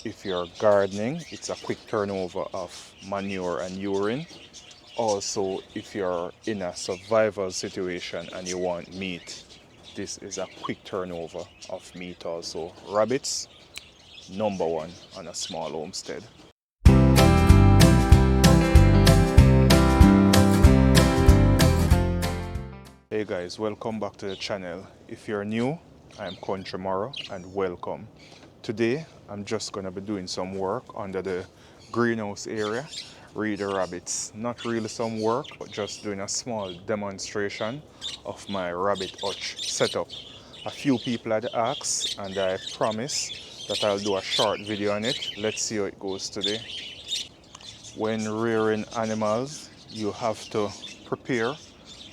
if you're gardening, it's a quick turnover of manure and urine. Also, if you're in a survival situation and you want meat, this is a quick turnover of meat also. Rabbits, number one on a small homestead. Hey guys, welcome back to the channel. If you're new, I'm Country Morrow and welcome. Today, I'm just gonna be doing some work under the greenhouse area, rear the rabbits. Not really some work, but just doing a small demonstration of my rabbit hutch setup. A few people had asked and I promise that I'll do a short video on it. Let's see how it goes today. When rearing animals, you have to prepare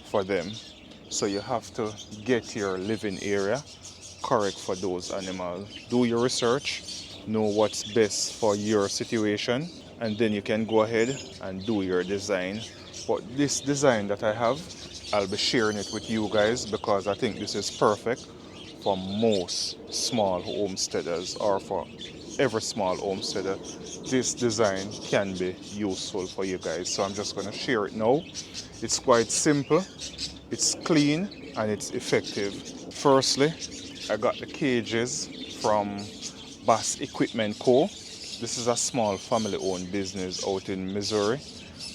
for them. So you have to get your living area correct for those animals. Do your research, know what's best for your situation, and then you can go ahead and do your design. But this design that I have, I'll be sharing it with you guys because I think this is perfect for most small homesteaders, or for every small homesteader. This design can be useful for you guys. So I'm just going to share it now. It's quite simple, it's clean, and it's effective. Firstly, I got the cages from Bass Equipment Co. This is a small family-owned business out in Missouri,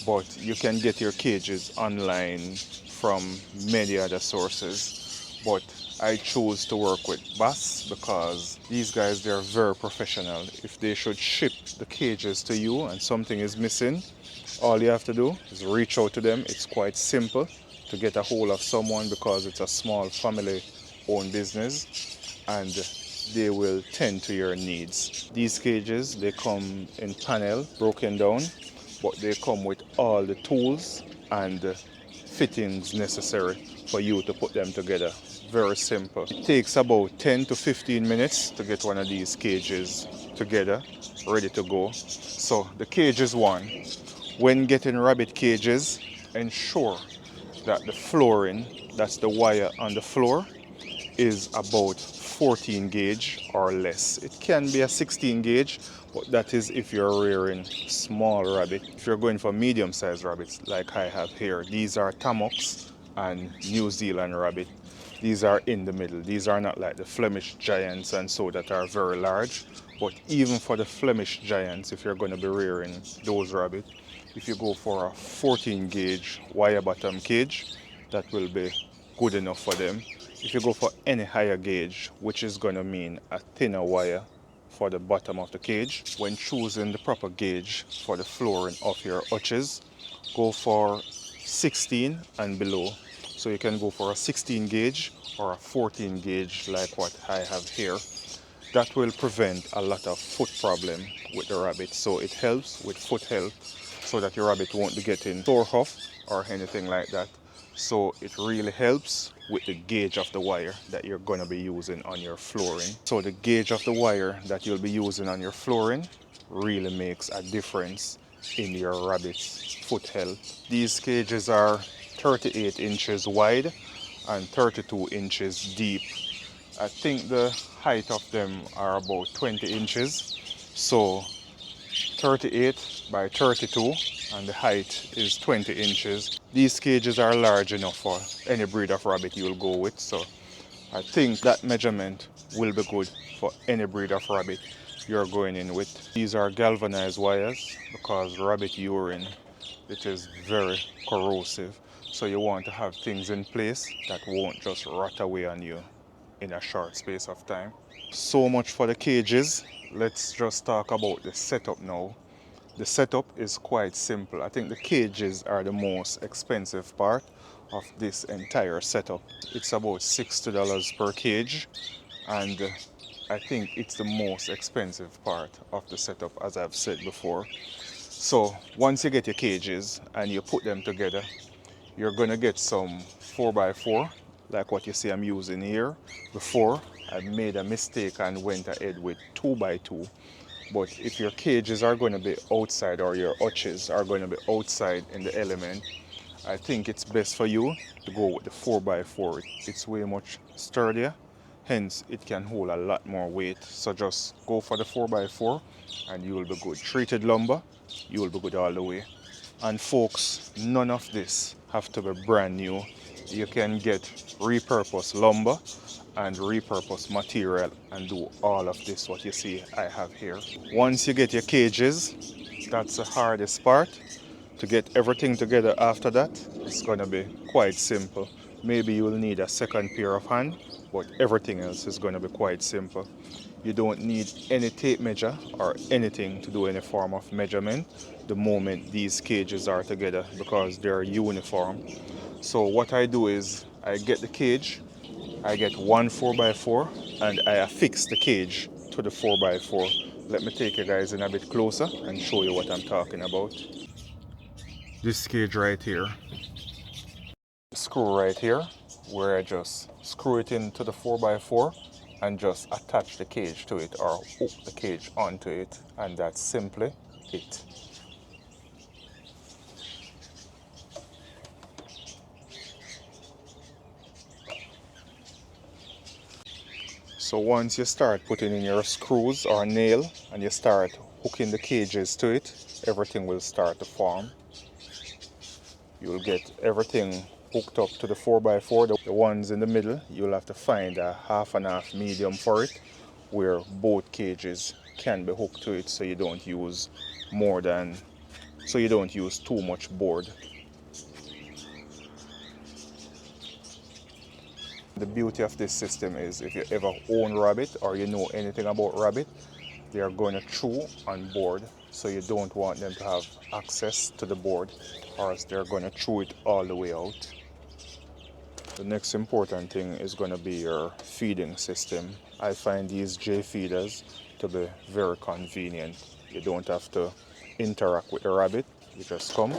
but you can get your cages online from many other sources. But I chose to work with Bass because these guys, they're very professional. If they should ship the cages to you and something is missing, all you have to do is reach out to them. It's quite simple to get a hold of someone because it's a small family-owned business, and they will tend to your needs. These cages, they come in panel, broken down, but they come with all the tools and fittings necessary for you to put them together. Very simple. It takes about 10 to 15 minutes to get one of these cages together, ready to go. So the cage is one. When getting rabbit cages, ensure that the flooring, that's the wire on the floor, is about 14 gauge or less. It can be a 16 gauge, but that is if you're rearing small rabbit. If you're going for medium-sized rabbits like I have here, these are Tamox and New Zealand rabbit. These are in the middle. These are not like the Flemish giants and so that are very large. But even for the Flemish giants, if you're going to be rearing those rabbits, if you go for a 14 gauge wire bottom cage, that will be good enough for them. If you go for any higher gauge, which is going to mean a thinner wire for the bottom of the cage, when choosing the proper gauge for the flooring of your hutches, go for 16 and below. So you can go for a 16 gauge or a 14 gauge like what I have here. That will prevent a lot of foot problem with the rabbit. So it helps with foot health so that your rabbit won't be getting sore hoof or anything like that. So it really helps with the gauge of the wire that you're going to be using on your flooring. So the gauge of the wire that you'll be using on your flooring really makes a difference in your rabbit's foot health. These cages are 38 inches wide and 32 inches deep. I think the height of them are about 20 inches. So 38 by 32 and the height is 20 inches. These cages are large enough for any breed of rabbit you'll go with. So I think that measurement will be good for any breed of rabbit you're going in with. These are galvanized wires because rabbit urine, it is very corrosive. So you want to have things in place that won't just rot away on you in a short space of time. So much for the cages. Let's just talk about the setup now. The setup is quite simple. I think the cages are the most expensive part of this entire setup. It's about $60 per cage, and I think it's the most expensive part of the setup, as I've said before. So once you get your cages and you put them together, you're gonna get some 4x4 like what you see I'm using here. Before I made a mistake and went ahead with 2x2. But if your cages are going to be outside or your hutches are going to be outside in the element, I think it's best for you to go with the 4x4. It's way much sturdier hence it can hold a lot more weight. So just go for the 4x4 and you will be good. Treated lumber, you will be good all the way. And folks, none of this have to be brand new. You can get repurposed lumber and repurposed material and do all of this what you see I have here. Once you get your cages, that's the hardest part. To get everything together after that, it's gonna be quite simple. Maybe you will need a second pair of hands, but everything else is gonna be quite simple. You don't need any tape measure or anything to do any form of measurement the moment these cages are together because they're uniform. So what I do is I get the cage, I get one 4x4 and I affix the cage to the 4x4. Let me take you guys in a bit closer and show you what I'm talking about. This cage right here, screw right here, where I just screw it into the 4x4 and just attach the cage to it or hook the cage onto it, and that's simply it. So once you start putting in your screws or nail and you start hooking the cages to it, everything will start to form. You'll get everything hooked up to the 4x4. The ones in the middle, you'll have to find a half and half medium for it, where both cages can be hooked to it so you don't use too much board. The beauty of this system is if you ever own rabbit or you know anything about rabbit, they are going to chew on board, so you don't want them to have access to the board or else they're going to chew it all the way out. The next important thing is going to be your feeding system. I find these J feeders to be very convenient. You don't have to interact with the rabbit. You just come,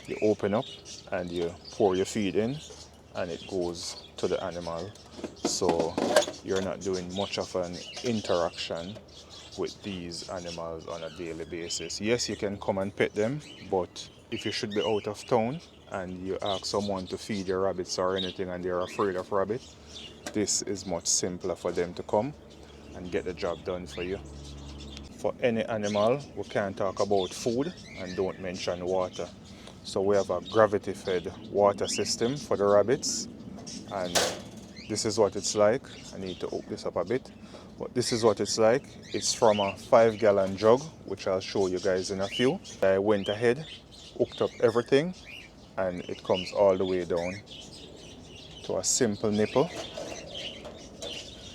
you open up and you pour your feed in and it goes to the animal. So you're not doing much of an interaction with these animals on a daily basis. Yes, you can come and pet them, but if you should be out of town and you ask someone to feed your rabbits or anything and they're afraid of rabbit, this is much simpler for them to come and get the job done for you. For any animal, we can't talk about food and don't mention water. So we have a gravity-fed water system for the rabbits, and this is what it's like. I need to open this up a bit, but this is what it's like. It's from a 5-gallon jug, which I'll show you guys in a few. I went ahead, hooked up everything, and it comes all the way down to a simple nipple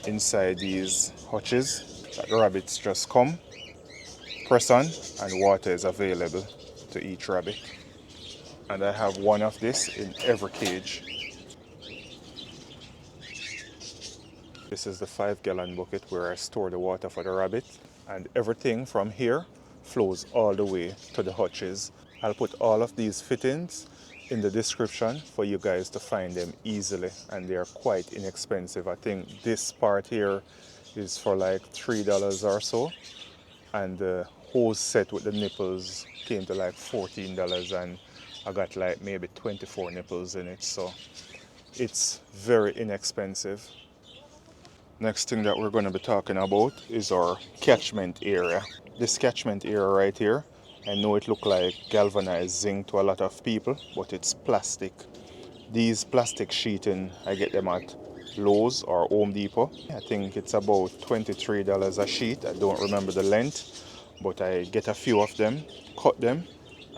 inside these hutches that the rabbits just come, press on, and water is available to each rabbit. And I have one of this in every cage. This is the 5-gallon bucket where I store the water for the rabbit, and everything from here flows all the way to the hutches. I'll put all of these fittings in the description for you guys to find them easily, and they are quite inexpensive. I think this part here is for like $3 or so, and the hose set with the nipples came to like $14, and I got like maybe 24 nipples in it, so it's very inexpensive. Next thing that we're going to be talking about is our catchment area. This catchment area right here, I know it looks like galvanized zinc to a lot of people, but it's plastic. These plastic sheeting, I get them at Lowe's or Home Depot. I think it's about $23 a sheet. I don't remember the length, but I get a few of them, cut them,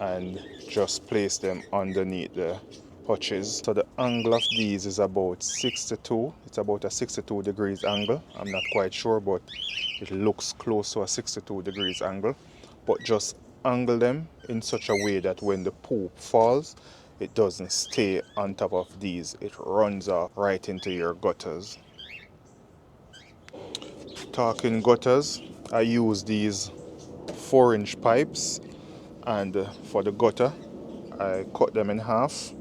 and just place them underneath the hutches. So the angle of these is about 62. It's about a 62 degrees angle. I'm not quite sure, but it looks close to a 62 degrees angle. But just angle them in such a way that when the poop falls, it doesn't stay on top of these. It runs off right into your gutters. Talking gutters, I use these 4-inch pipes, and for the gutter I cut them in half.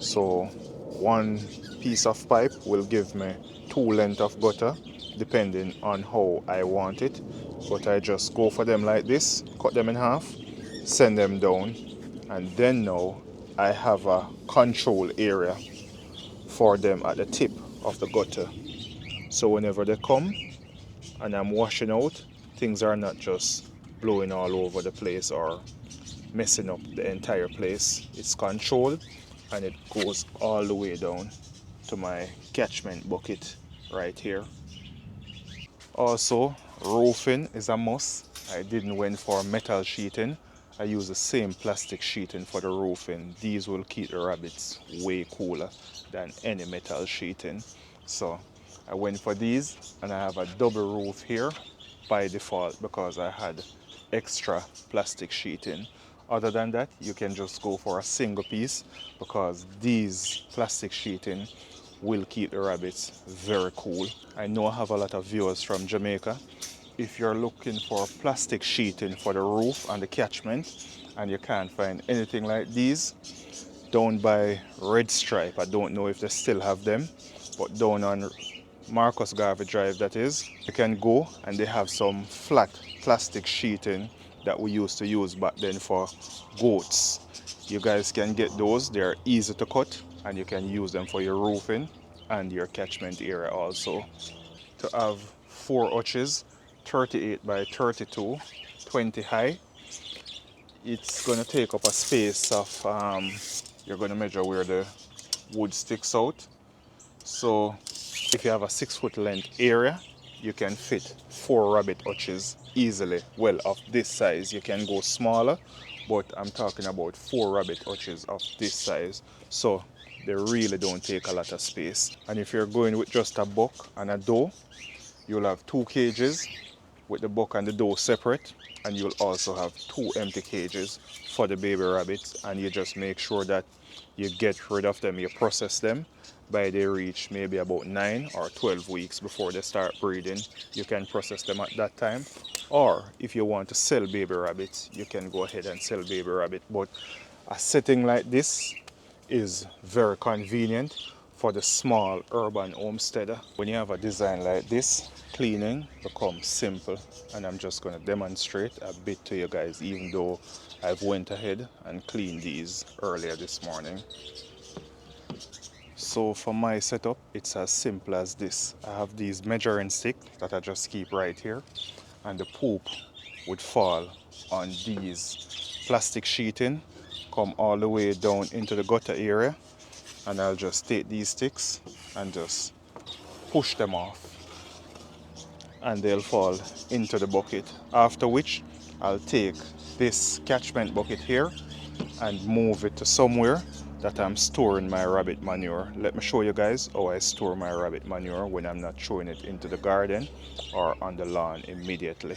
So one piece of pipe will give me 2 lengths of gutter depending on how I want it, but I just go for them like this, cut them in half, send them down, and then now I have a control area for them at the tip of the gutter. So whenever they come and I'm washing out, things are not just blowing all over the place or messing up the entire place. It's controlled and it goes all the way down to my catchment bucket right here. Also, roofing is a must. I didn't went for metal sheeting. I use the same plastic sheeting for the roofing. These will keep the rabbits way cooler than any metal sheeting. So I went for these, and I have a double roof here by default because I had extra plastic sheeting. Other than that, you can just go for a single piece because these plastic sheeting will keep the rabbits very cool. I know I have a lot of viewers from Jamaica. If you're looking for plastic sheeting for the roof and the catchment and you can't find anything like these, down by Red Stripe, I don't know if they still have them, but down on Marcus Garvey Drive, that is, you can go and they have some flat plastic sheeting that we used to use back then for goats. You guys can get those. They're easy to cut and you can use them for your roofing and your catchment area also. To have 4 hutches, 38 by 32, 20 high, it's going to take up a space of, you're going to measure where the wood sticks out. So if you have a 6-foot length area, you can fit 4 rabbit hutches easily. Well, of this size, you can go smaller, but I'm talking about 4 rabbit hutches of this size. So they really don't take a lot of space. And if you're going with just a buck and a doe, you'll have 2 cages with the buck and the doe separate, and you'll also have 2 empty cages for the baby rabbits, and you just make sure that you get rid of them, you process them by they reach maybe about 9 or 12 weeks before they start breeding. You can process them at that time, or if you want to sell baby rabbits, you can go ahead and sell baby rabbit. But a setting like this is very convenient for the small urban homesteader. When you have a design like this, cleaning becomes simple, and I'm just going to demonstrate a bit to you guys, even though I've went ahead and cleaned these earlier this morning. So for my setup, it's as simple as this. I have these measuring sticks that I just keep right here, and the poop would fall on these plastic sheeting, come all the way down into the gutter area, and I'll just take these sticks and just push them off, and they'll fall into the bucket. After which I'll take this catchment bucket here and move it to somewhere that I'm storing my rabbit manure. Let me show you guys how I store my rabbit manure when I'm not throwing it into the garden or on the lawn immediately.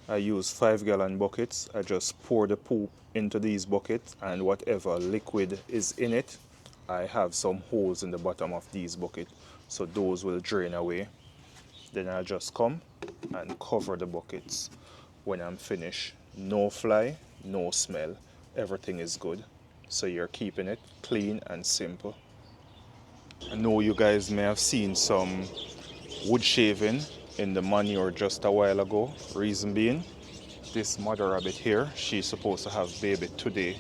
I use 5-gallon buckets. I just pour the poop into these buckets, and whatever liquid is in it, I have some holes in the bottom of these buckets, so those will drain away. Then I'll just come and cover the buckets. When I'm finished, no fly, no smell, everything is good. So you're keeping it clean and simple. I know you guys may have seen some wood shaving in the manure just a while ago. Reason being, this mother rabbit here, she's supposed to have baby today.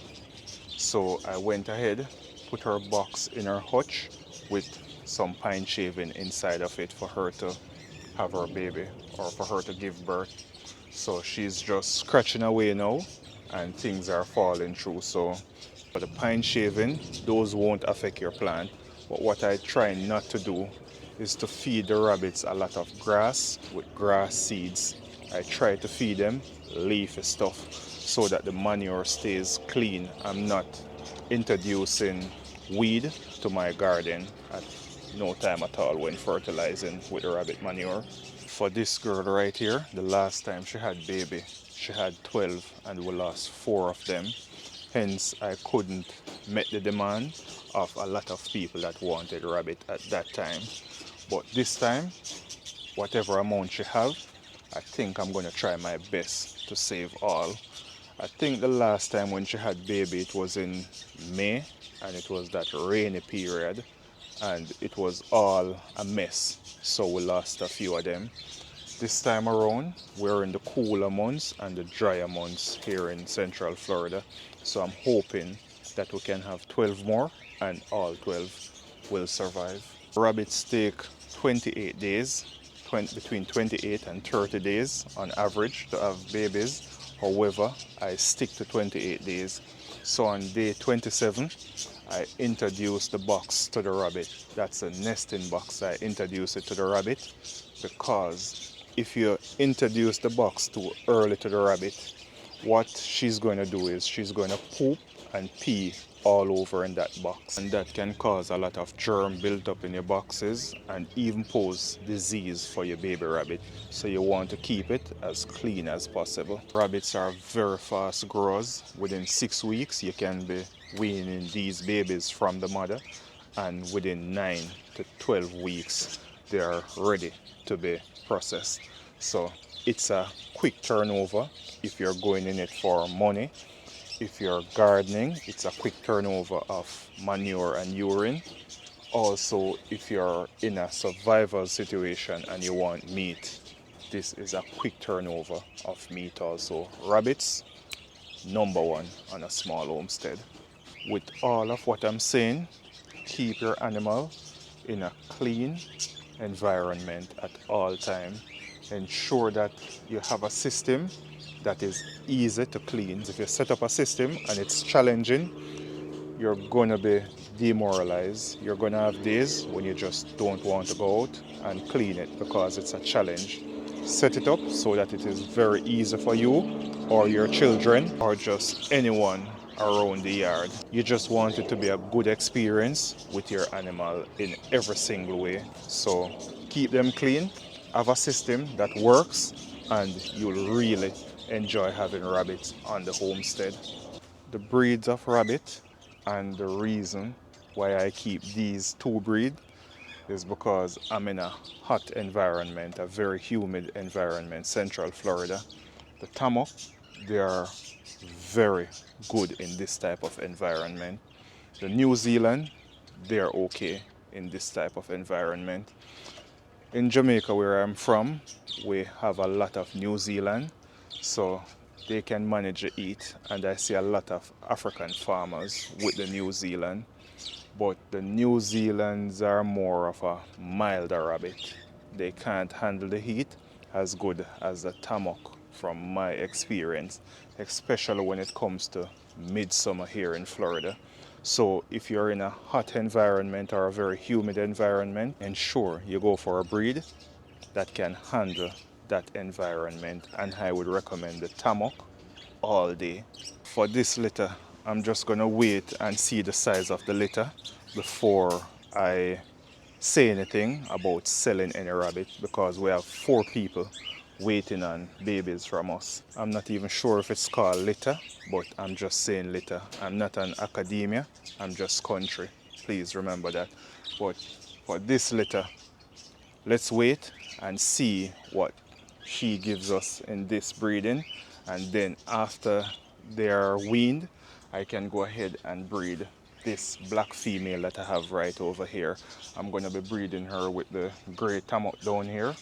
So I went ahead, put her box in her hutch with some pine shaving inside of it for her to have her baby or for her to give birth. So she's just scratching away now and things are falling through. So for the pine shaving, those won't affect your plant. But what I try not to do is to feed the rabbits a lot of grass with grass seeds. I try to feed them leafy stuff so that the manure stays clean. I'm not introducing weed to my garden at no time at all when fertilizing with the rabbit manure. For this girl right here, the last time she had baby, she had 12 and we lost 4 of them. Hence, I couldn't meet the demand of a lot of people that wanted rabbit at that time. But this time, whatever amount she have, I think I'm going to try my best to save all. I think the last time when she had baby, it was in May, and it was that rainy period, and it was all a mess, so we lost a few of them. This time around, we're in the cooler months and the drier months here in Central Florida, so I'm hoping that we can have 12 more and all 12 will survive. Rabbits take 28 days, between 28 and 30 days on average to have babies. However, I stick to 28 days. So on day 27, I introduce the box to the rabbit. That's a nesting box. I introduce it to the rabbit because if you introduce the box too early to the rabbit, what she's going to do is she's going to poop and pee all over in that box, and that can cause a lot of germ built up in your boxes and even pose disease for your baby rabbit. So you want to keep it as clean as possible. Rabbits are very fast growers. Within 6 weeks you can be weaning these babies from the mother, and within 9 to 12 weeks they are ready to be processed. So it's a quick turnover if you're going in it for money. If you're gardening, it's a quick turnover of manure and urine. Also, if you're in a survival situation and you want meat, this is a quick turnover of meat also. Rabbits, number one on a small homestead. With all of what I'm saying, keep your animal in a clean environment at all time. Ensure that you have a system that is easy to clean. If you set up a system and it's challenging, you're going to be demoralized. You're going to have days when you just don't want to go out and clean it because it's a challenge. Set it up so that it is very easy for you or your children or just anyone around the yard. You just want it to be a good experience with your animal in every single way. So keep them clean, have a system that works, and you'll really enjoy having rabbits on the homestead. The breeds of rabbit and the reason why I keep these two breeds is because I'm in a hot environment, a very humid environment, Central Florida. The Tamok, they are very good in this type of environment. The New Zealand, they are okay in this type of environment. In Jamaica, where I'm from, we have a lot of New Zealand, so they can manage to eat, and I see a lot of African farmers with the New Zealand. But the New Zealands are more of a milder rabbit. They can't handle the heat as good as the Tamok from my experience, especially when it comes to midsummer here in Florida. So if you're in a hot environment or a very humid environment, ensure you go for a breed that can handle that environment, and I would recommend the Tamok all day. For this litter, I'm just gonna wait and see the size of the litter before I say anything about selling any rabbit, because we have 4 people waiting on babies from us. I'm not even sure if it's called litter, but I'm just saying litter. I'm not an academia, I'm just country. Please remember that. But for this litter, let's wait and see what she gives us in this breeding, and then after they are weaned, I can go ahead and breed this black female that I have right over here. I'm going to be breeding her with the gray Tamok down here,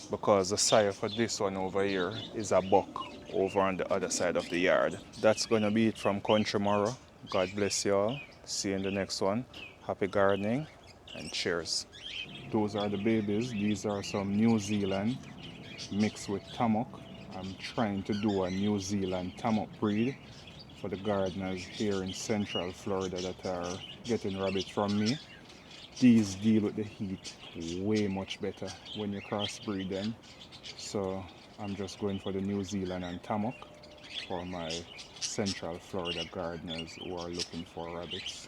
because the sire for this one over here is a buck over on the other side of the yard. That's going to be it from Country Morrow. God bless you all. See you in the next one. Happy gardening and cheers. Those are the babies. These are some New Zealand mixed with Tamok. I'm trying to do a New Zealand Tamok breed for the gardeners here in Central Florida that are getting rabbits from me. These deal with the heat way much better when you crossbreed them. So I'm just going for the New Zealand and Tamok for my Central Florida gardeners who are looking for rabbits.